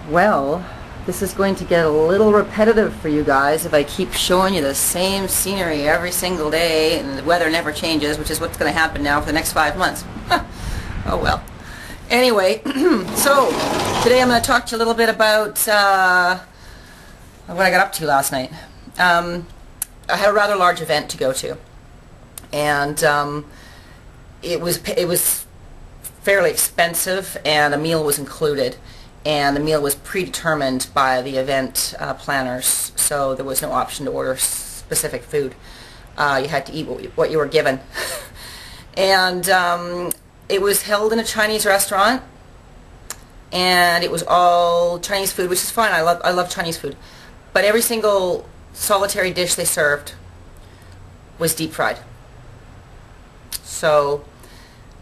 Well, this is going to get a little repetitive for you guys if I keep showing you the same scenery every single day and the weather never changes, which is what's going to happen now for the next 5 months. Oh well. Anyway, so today I'm going to talk to you a little bit about what I got up to last night. I had a rather large event to go to, and it was fairly expensive, and a meal was included. And the meal was predetermined by the event planners, so there was no option to order specific food. You had to eat what you were given. And it was held in a Chinese restaurant, and it was all Chinese food, which is fine. I love Chinese food. But every single solitary dish they served was deep fried. So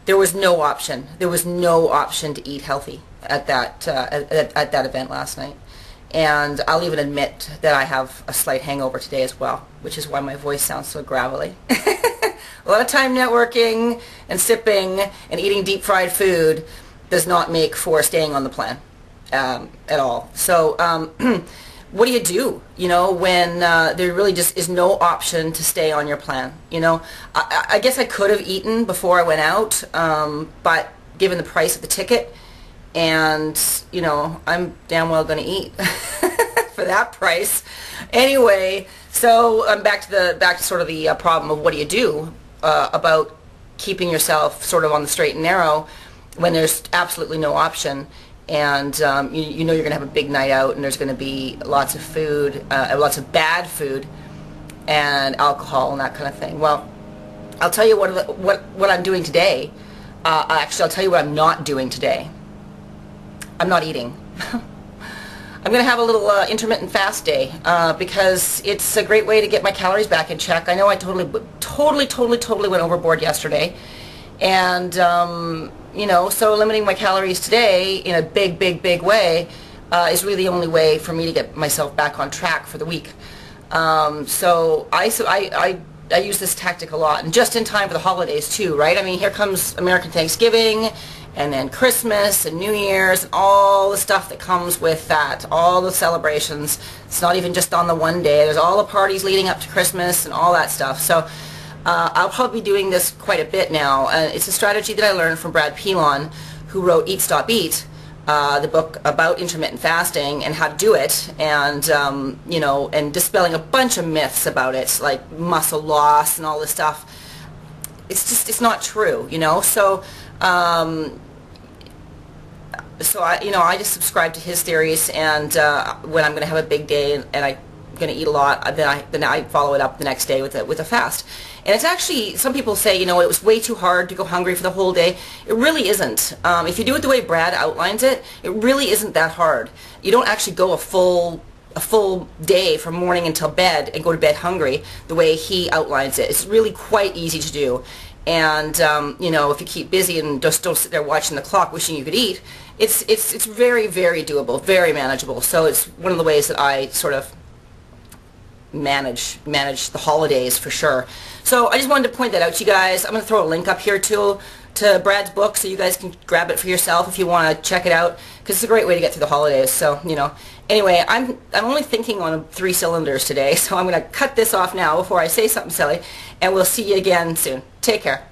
there was no option. There was no option to eat healthy at that event last night. And I'll even admit that I have a slight hangover today as well, which is why my voice sounds so gravelly. A lot of time networking and sipping and eating deep fried food does not make for staying on the plan at all. So what do? You know, when there really just is no option to stay on your plan? You know, I guess I could have eaten before I went out, but given the price of the ticket, and you know, I'm damn well going to eat for that price. Anyway, so I'm back to sort of the problem of what do you do about keeping yourself sort of on the straight and narrow when there's absolutely no option. And you know you're going to have a big night out, and there's going to be lots of food, lots of bad food, and alcohol and that kind of thing. Well, I'll tell you what I'm doing today. Actually, I'll tell you what I'm not doing today. I'm not eating. I'm going to have a little intermittent fast day because it's a great way to get my calories back in check. I know I totally went overboard yesterday, and you know, so limiting my calories today in a big way is really the only way for me to get myself back on track for the week. So I use this tactic a lot, and just in time for the holidays too, right? I mean, here comes American Thanksgiving, and then Christmas and New Year's and all the stuff that comes with that, all the celebrations. It's not even just on the one day. There's all the parties leading up to Christmas and all that stuff. So I'll probably be doing this quite a bit now. It's a strategy that I learned from Brad Pilon, who wrote Eat, Stop, Eat, the book about intermittent fasting and how to do it, and you know, and dispelling a bunch of myths about it, like muscle loss and all this stuff. It's not true, you know. So I just subscribe to his theories, and when I'm going to have a big day and I'm going to eat a lot, then I follow it up the next day with a fast. And it's actually, some people say, you know, it was way too hard to go hungry for the whole day. It really isn't. If you do it the way Brad outlines it, it really isn't that hard. You don't actually go a full day from morning until bed and go to bed hungry the way he outlines it. It's really quite easy to do. And you know, if you keep busy and just don't sit there watching the clock wishing you could eat, it's very doable, very manageable. So it's one of the ways that I sort of manage the holidays for sure. So I just wanted to point that out to you guys. I'm going to throw a link up here to Brad's book, so you guys can grab it for yourself if you want to check it out, because it's a great way to get through the holidays. So, you know, anyway, I'm only thinking on 3 cylinders today, so I'm going to cut this off now before I say something silly, and we'll see you again soon. Take care.